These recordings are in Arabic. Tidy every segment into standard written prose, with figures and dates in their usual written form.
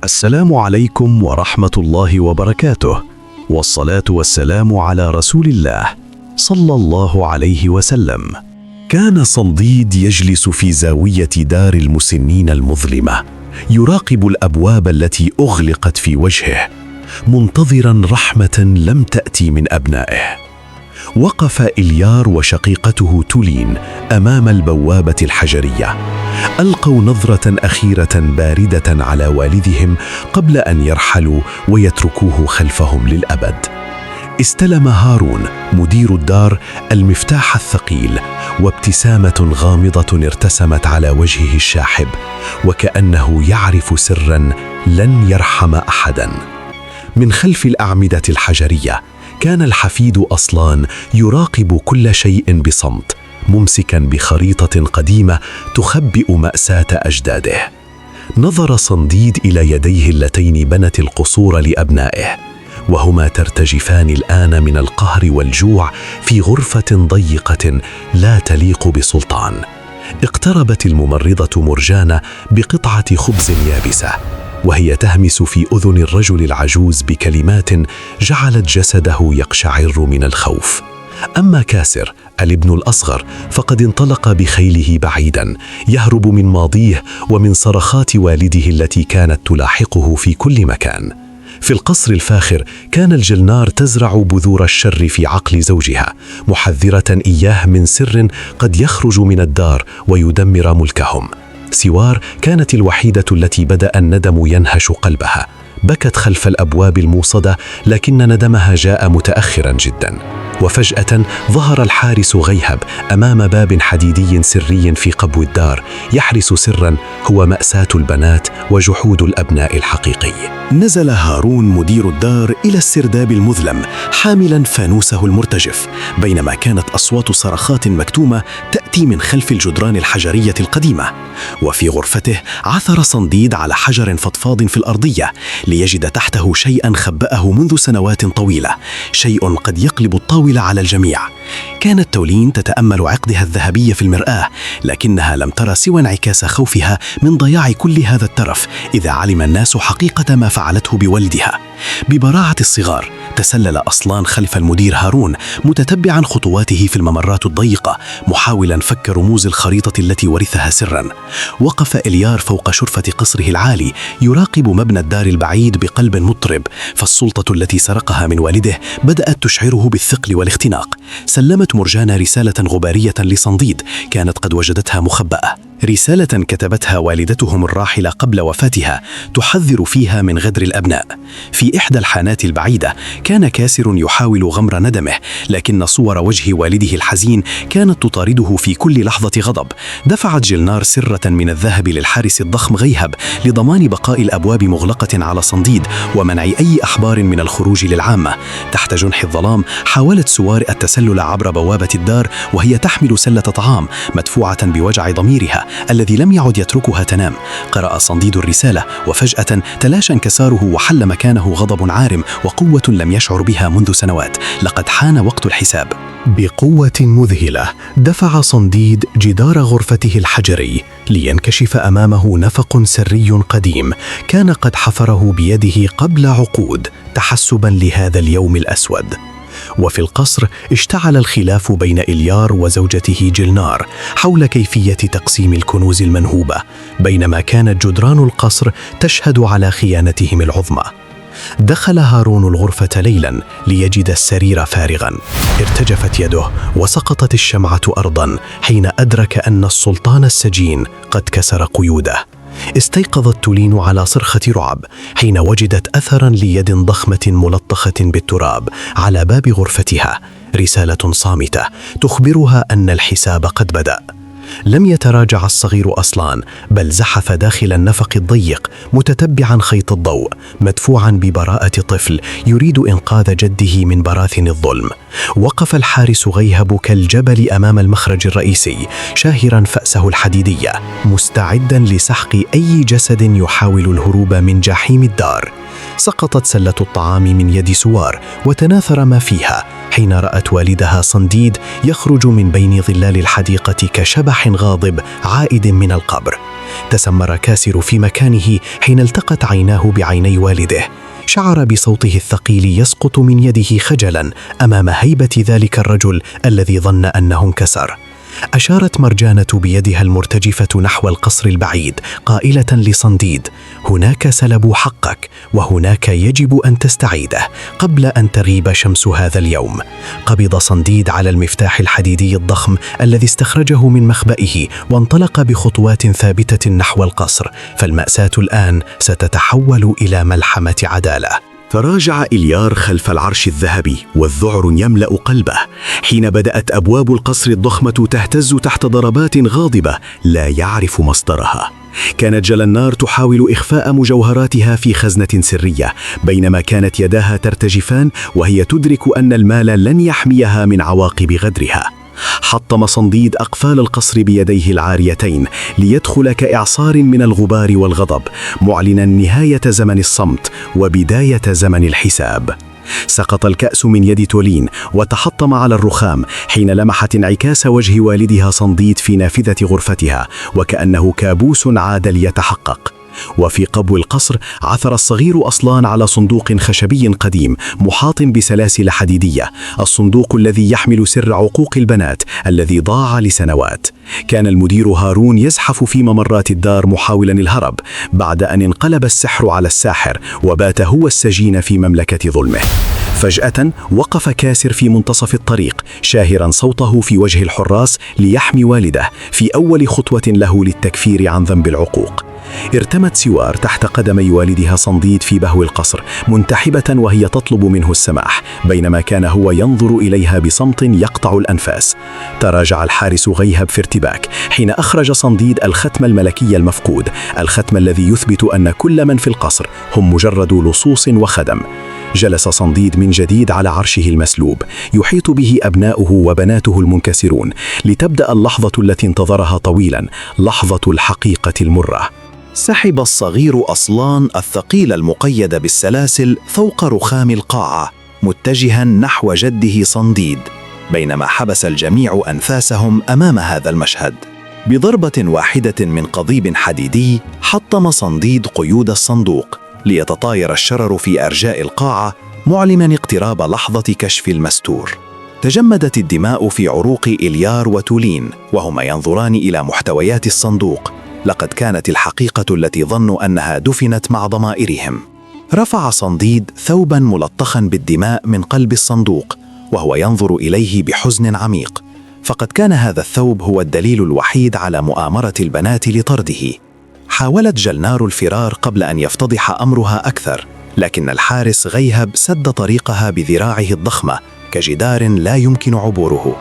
السلام عليكم ورحمة الله وبركاته، والصلاة والسلام على رسول الله صلى الله عليه وسلم. كان صنديد يجلس في زاوية دار المسنين المظلمة، يراقب الأبواب التي أغلقت في وجهه، منتظراً رحمة لم تأتي من أبنائه. وقف إليار وشقيقته تولين أمام البوابة الحجرية، ألقوا نظرة أخيرة باردة على والدهم قبل أن يرحلوا ويتركوه خلفهم للأبد. استلم هارون مدير الدار المفتاح الثقيل، وابتسامة غامضة ارتسمت على وجهه الشاحب، وكأنه يعرف سراً لن يرحم أحداً. من خلف الأعمدة الحجرية كان الحفيد أصلان يراقب كل شيء بصمت، ممسكاً بخريطة قديمة تخبئ مأساة أجداده. نظر صنديد إلى يديه اللتين بنت القصور لأبنائه، وهما ترتجفان الآن من القهر والجوع في غرفة ضيقة لا تليق بسلطان. اقتربت الممرضة مرجانة بقطعة خبز يابسة، وهي تهمس في أذن الرجل العجوز بكلمات جعلت جسده يقشعر من الخوف. أما كاسر الابن الأصغر فقد انطلق بخيله بعيداً، يهرب من ماضيه ومن صرخات والده التي كانت تلاحقه في كل مكان. في القصر الفاخر كان الجلنار تزرع بذور الشر في عقل زوجها، محذرة إياه من سر قد يخرج من الدار ويدمر ملكهم. سوار كانت الوحيدة التي بدأ الندم ينهش قلبها، بكت خلف الأبواب الموصدة، لكن ندمها جاء متأخراً جداً. وفجأة ظهر الحارس غيهب أمام باب حديدي سري في قبو الدار، يحرس سراً هو مأساة البنات وجحود الأبناء الحقيقي. نزل هارون مدير الدار إلى السرداب المظلم حاملاً فانوسه المرتجف، بينما كانت أصوات صرخات مكتومة تأتي من خلف الجدران الحجرية القديمة. وفي غرفته عثر صنديد على حجر فضفاض في الأرضية ليجد تحته شيئاً خبأه منذ سنوات طويلة، شيء قد يقلب الطاولة على الجميع. كانت تولين تتأمل عقدها الذهبي في المرآة، لكنها لم ترى سوى انعكاس خوفها من ضياع كل هذا الترف إذا علم الناس حقيقة ما فعلته بوالدها. ببراعة الصغار تسلل أصلان خلف المدير هارون، متتبعا خطواته في الممرات الضيقة، محاولا فك رموز الخريطة التي ورثها سرا. وقف إليار فوق شرفة قصره العالي يراقب مبنى الدار البعيد بقلب مضطرب، فالسلطة التي سرقها من والده بدأت تشعره بالثقل والاختناق. سلمت مرجانة رسالة غبارية لصنديد كانت قد وجدتها مخبأة، رسالة كتبتها والدتهم الراحلة قبل وفاتها تحذر فيها من غدر الأبناء. في إحدى الحانات البعيدة كان كاسر يحاول غمر ندمه، لكن صور وجه والده الحزين كانت تطارده في كل لحظة غضب. دفعت جلنار سرة من الذهب للحارس الضخم غيهب لضمان بقاء الأبواب مغلقة على صنديد ومنع أي أحبار من الخروج للعامة. تحت جنح الظلام حاولت سوار التسلل عبر بوابة الدار وهي تحمل سلة طعام مدفوعة بوجع ضميرها الذي لم يعد يتركها تنام. قرأ صنديد الرسالة وفجأة تلاشى انكساره وحل مكانه غضب عارم وقوة لم يشعر بها منذ سنوات. لقد حان وقت الحساب. بقوة مذهلة دفع صنديد جدار غرفته الحجري لينكشف أمامه نفق سري قديم كان قد حفره بيده قبل عقود تحسبا لهذا اليوم الأسود. وفي القصر اشتعل الخلاف بين إليار وزوجته جلنار حول كيفية تقسيم الكنوز المنهوبة، بينما كانت جدران القصر تشهد على خيانتهم العظمى. دخل هارون الغرفة ليلاً ليجد السرير فارغاً. ارتجفت يده وسقطت الشمعة أرضاً حين أدرك أن السلطان السجين قد كسر قيوده. استيقظت تولين على صرخة رعب حين وجدت أثراً ليد ضخمة ملطخة بالتراب على باب غرفتها، رسالة صامتة تخبرها أن الحساب قد بدأ. لم يتراجع الصغير أصلان، بل زحف داخل النفق الضيق متتبعا خيط الضوء، مدفوعا ببراءة طفل يريد إنقاذ جده من براثن الظلم. وقف الحارس غيهب كالجبل أمام المخرج الرئيسي شاهرا فأسه الحديدية، مستعدا لسحق أي جسد يحاول الهروب من جحيم الدار. سقطت سلة الطعام من يد سوار وتناثر ما فيها حين رأت والدها صنديد يخرج من بين ظلال الحديقة كشبح غاضب عائد من القبر. تسمر كاسر في مكانه حين التقت عيناه بعيني والده. شعر بصوته الثقيل يسقط من يده خجلاً أمام هيبة ذلك الرجل الذي ظن أنه انكسر. أشارت مرجانة بيدها المرتجفة نحو القصر البعيد قائلة لصنديد: هناك سلبوا حقك، وهناك يجب أن تستعيده قبل أن تغيب شمس هذا اليوم. قبض صنديد على المفتاح الحديدي الضخم الذي استخرجه من مخبئه وانطلق بخطوات ثابتة نحو القصر، فالمأساة الآن ستتحول إلى ملحمة عدالة. تراجع إليار خلف العرش الذهبي والذعر يملأ قلبه حين بدأت أبواب القصر الضخمة تهتز تحت ضربات غاضبة لا يعرف مصدرها. كانت جلنار تحاول إخفاء مجوهراتها في خزنة سرية، بينما كانت يداها ترتجفان وهي تدرك أن المال لن يحميها من عواقب غدرها. حطم صنديد أقفال القصر بيديه العاريتين ليدخل كإعصار من الغبار والغضب، معلنا نهاية زمن الصمت وبداية زمن الحساب. سقط الكأس من يد تولين وتحطم على الرخام حين لمحت انعكاس وجه والدها صنديد في نافذة غرفتها، وكأنه كابوس عاد ليتحقق. وفي قبو القصر عثر الصغير أصلان على صندوق خشبي قديم محاط بسلاسل حديدية، الصندوق الذي يحمل سر عقوق البنات الذي ضاع لسنوات. كان المدير هارون يزحف في ممرات الدار محاولا الهرب بعد أن انقلب السحر على الساحر وبات هو السجين في مملكة ظلمه. فجأة وقف كاسر في منتصف الطريق شاهرا صوته في وجه الحراس ليحمي والده في أول خطوة له للتكفير عن ذنب العقوق. ارتمت سوار تحت قدمي والدها صنديد في بهو القصر منتحبة وهي تطلب منه السماح، بينما كان هو ينظر إليها بصمت يقطع الأنفاس. تراجع الحارس غيهب في ارتباك حين أخرج صنديد الختم الملكي المفقود، الختم الذي يثبت أن كل من في القصر هم مجرد لصوص وخدم. جلس صنديد من جديد على عرشه المسلوب، يحيط به أبناؤه وبناته المنكسرون، لتبدأ اللحظة التي انتظرها طويلا، لحظة الحقيقة المرة. سحب الصغير أصلان الثقيل المقيد بالسلاسل فوق رخام القاعة متجها نحو جده صنديد، بينما حبس الجميع أنفاسهم أمام هذا المشهد. بضربة واحدة من قضيب حديدي حطم صنديد قيود الصندوق ليتطاير الشرر في أرجاء القاعة، معلنا اقتراب لحظة كشف المستور. تجمدت الدماء في عروق إليار وتولين وهما ينظران إلى محتويات الصندوق. لقد كانت الحقيقة التي ظنوا أنها دفنت مع ضمائرهم. رفع صنديد ثوبا ملطخا بالدماء من قلب الصندوق وهو ينظر إليه بحزن عميق، فقد كان هذا الثوب هو الدليل الوحيد على مؤامرة البنات لطرده. حاولت جلنار الفرار قبل أن يفتضح أمرها أكثر، لكن الحارس غيهب سد طريقها بذراعه الضخمة كجدار لا يمكن عبوره.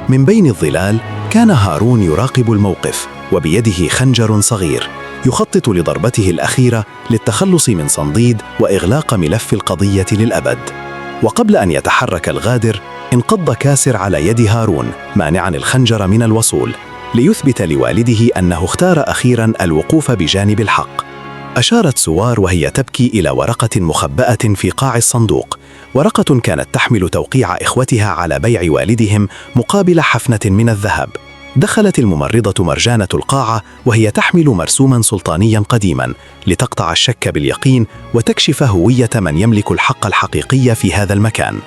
من بين الظلال كان هارون يراقب الموقف وبيده خنجر صغير يخطط لضربته الأخيرة للتخلص من صنديد وإغلاق ملف القضية للأبد. وقبل أن يتحرك الغادر انقض كاسر على يد هارون مانعا الخنجر من الوصول، ليثبت لوالده أنه اختار أخيرا الوقوف بجانب الحق. أشارت سوار وهي تبكي إلى ورقة مخبأة في قاع الصندوق، ورقة كانت تحمل توقيع إخوتها على بيع والدهم مقابل حفنة من الذهب. دخلت الممرضة مرجانة القاعة وهي تحمل مرسوما سلطانيا قديما لتقطع الشك باليقين وتكشف هوية من يملك الحق الحقيقي في هذا المكان.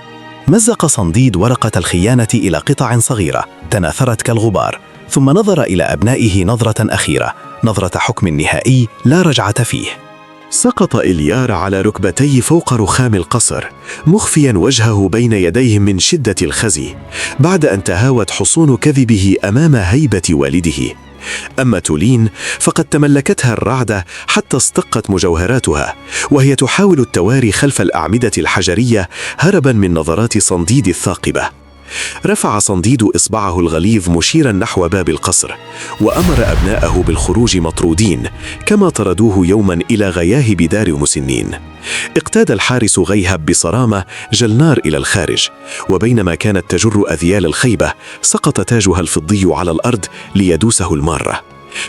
مزق صنديد ورقة الخيانة إلى قطع صغيرة تناثرت كالغبار، ثم نظر إلى أبنائه نظرة أخيرة، نظرة حكم نهائي لا رجعة فيه. سقط إليار على ركبتيه فوق رخام القصر مخفيا وجهه بين يديه من شدة الخزي، بعد أن تهاوت حصون كذبه أمام هيبة والده. أما تولين فقد تملكتها الرعدة حتى استقت مجوهراتها، وهي تحاول التواري خلف الأعمدة الحجرية هربا من نظرات صنديد الثاقبة. رفع صنديد إصبعه الغليظ مشيرا نحو باب القصر، وأمر أبناءه بالخروج مطرودين كما طردوه يوما إلى غياهب دار مسنين. اقتاد الحارس غيهب بصرامة جلنار إلى الخارج، وبينما كانت تجر أذيال الخيبة سقط تاجها الفضي على الأرض ليدوسه المارة.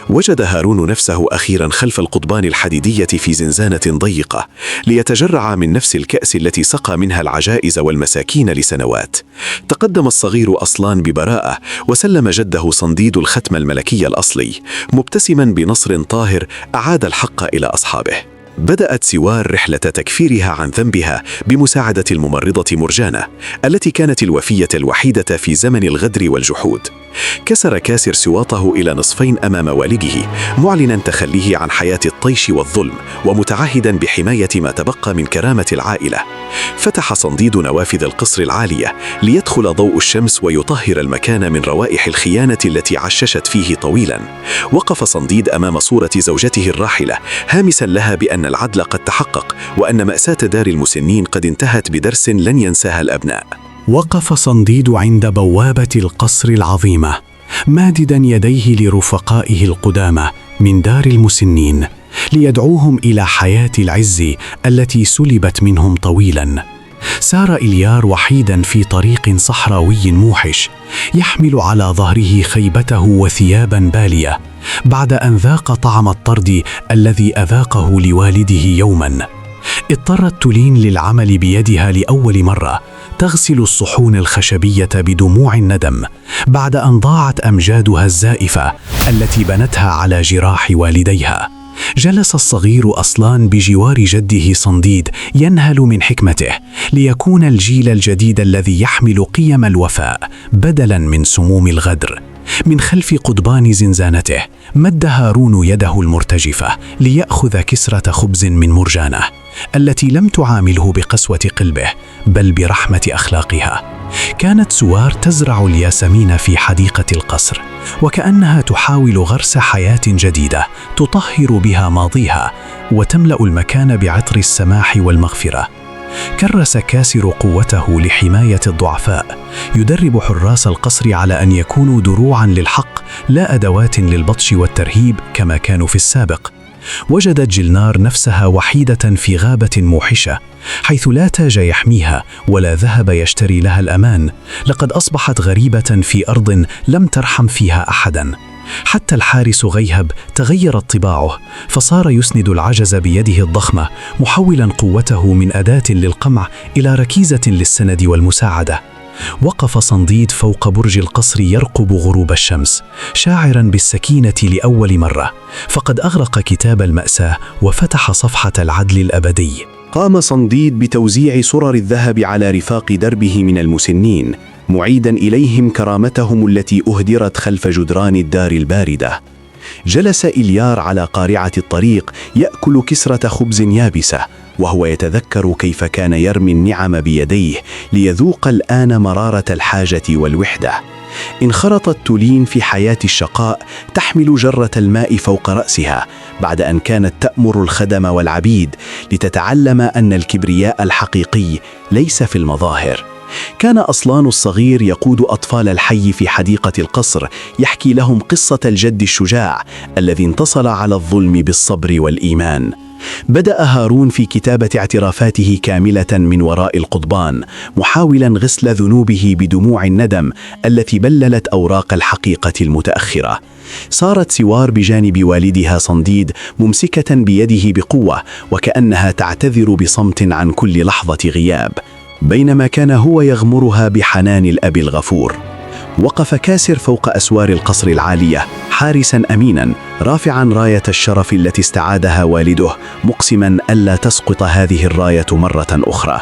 وجد هارون نفسه أخيرا خلف القضبان الحديدية في زنزانة ضيقة ليتجرع من نفس الكأس التي سقى منها العجائز والمساكين لسنوات. تقدم الصغير أصلان ببراءة وسلم جده صنديد الختم الملكي الأصلي، مبتسما بنصر طاهر أعاد الحق إلى أصحابه. بدأت سوار رحلة تكفيرها عن ذنبها بمساعدة الممرضة مرجانة التي كانت الوفية الوحيدة في زمن الغدر والجحود. كسر كاسر سواطه إلى نصفين أمام والده، معلنا تخليه عن حياة الطيش والظلم ومتعهدا بحماية ما تبقى من كرامة العائلة. فتح صنديد نوافذ القصر العالية ليدخل ضوء الشمس ويطهر المكان من روائح الخيانة التي عششت فيه طويلا. وقف صنديد أمام صورة زوجته الراحلة هامسا لها بأن العدل قد تحقق وأن مأساة دار المسنين قد انتهت بدرس لن ينساها الأبناء. وقف صنديد عند بوابة القصر العظيمة ماددا يديه لرفقائه القدامى من دار المسنين ليدعوهم إلى حياة العز التي سلبت منهم طويلا. سار إليار وحيدا في طريق صحراوي موحش يحمل على ظهره خيبته وثيابا بالية بعد أن ذاق طعم الطرد الذي أذاقه لوالده يوما. اضطرت تولين للعمل بيدها لأول مرة، تغسل الصحون الخشبية بدموع الندم بعد أن ضاعت أمجادها الزائفة التي بنتها على جراح والديها. جلس الصغير أصلان بجوار جده صنديد ينهل من حكمته ليكون الجيل الجديد الذي يحمل قيم الوفاء بدلا من سموم الغدر. من خلف قضبان زنزانته مد هارون يده المرتجفة ليأخذ كسرة خبز من مرجانة التي لم تعامله بقسوة قلبه بل برحمة أخلاقها. كانت سوار تزرع الياسمين في حديقة القصر وكأنها تحاول غرس حياة جديدة تطهر بها ماضيها وتملأ المكان بعطر السماح والمغفرة. كرس كاسر قوته لحماية الضعفاء، يدرب حراس القصر على أن يكونوا دروعاً للحق لا أدوات للبطش والترهيب كما كانوا في السابق. وجدت جلنار نفسها وحيدة في غابة موحشة حيث لا تاج يحميها ولا ذهب يشتري لها الأمان. لقد أصبحت غريبة في أرض لم ترحم فيها أحداً. حتى الحارس غيهب تغيرت طباعه فصار يسند العجز بيده الضخمة محولا قوته من أداة للقمع إلى ركيزة للسند والمساعدة. وقف صنديد فوق برج القصر يرقب غروب الشمس شاعرا بالسكينة لأول مرة، فقد أغلق كتاب المأساة وفتح صفحة العدل الأبدي. قام صنديد بتوزيع سرر الذهب على رفاق دربه من المسنين، معيدا إليهم كرامتهم التي أهدرت خلف جدران الدار الباردة. جلس إليار على قارعة الطريق يأكل كسرة خبز يابسة وهو يتذكر كيف كان يرمي النعم بيديه ليذوق الآن مرارة الحاجة والوحدة. انخرطت تولين في حياة الشقاء تحمل جرة الماء فوق رأسها بعد أن كانت تأمر الخدم والعبيد لتتعلم أن الكبرياء الحقيقي ليس في المظاهر. كان أصلان الصغير يقود أطفال الحي في حديقة القصر يحكي لهم قصة الجد الشجاع الذي انتصر على الظلم بالصبر والإيمان. بدأ هارون في كتابة اعترافاته كاملة من وراء القضبان محاولا غسل ذنوبه بدموع الندم التي بللت أوراق الحقيقة المتأخرة. صارت سوار بجانب والدها صنديد ممسكة بيده بقوة وكأنها تعتذر بصمت عن كل لحظة غياب، بينما كان هو يغمرها بحنان الأب الغفور. وقف كاسر فوق أسوار القصر العالية حارسا أمينا رافعا راية الشرف التي استعادها والده، مقسما ألا تسقط هذه الراية مرة أخرى.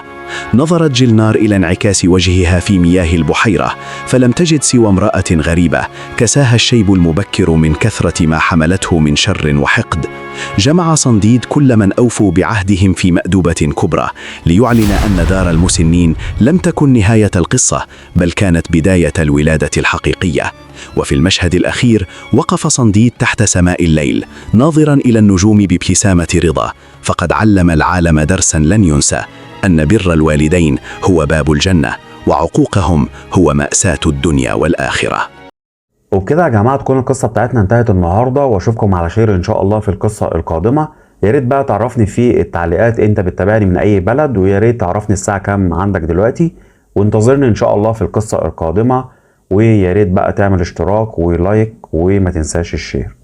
نظرت جلنار إلى انعكاس وجهها في مياه البحيرة فلم تجد سوى امرأة غريبة كساها الشيب المبكر من كثرة ما حملته من شر وحقد. جمع صنديد كل من أوفوا بعهدهم في مأدبة كبرى ليعلن أن دار المسنين لم تكن نهاية القصة بل كانت بداية الولادة الحقيقية. وفي المشهد الأخير وقف صنديد تحت سماء الليل ناظرا إلى النجوم بابتسامة رضا، فقد علم العالم درسا لن ينسى، أن بر الوالدين هو باب الجنة وعقوقهم هو مأساة الدنيا والآخرة. وبكده يا جماعة تكون القصة بتاعتنا انتهت النهاردة، واشوفكم على خير ان شاء الله في القصة القادمة. يا ريت بقى تعرفني في التعليقات انت بتتابعني من اي بلد، ويا ريت تعرفني الساعة كام عندك دلوقتي، وانتظرني ان شاء الله في القصة القادمة. ويا ريت بقى تعمل اشتراك ولايك وما تنساش الشير.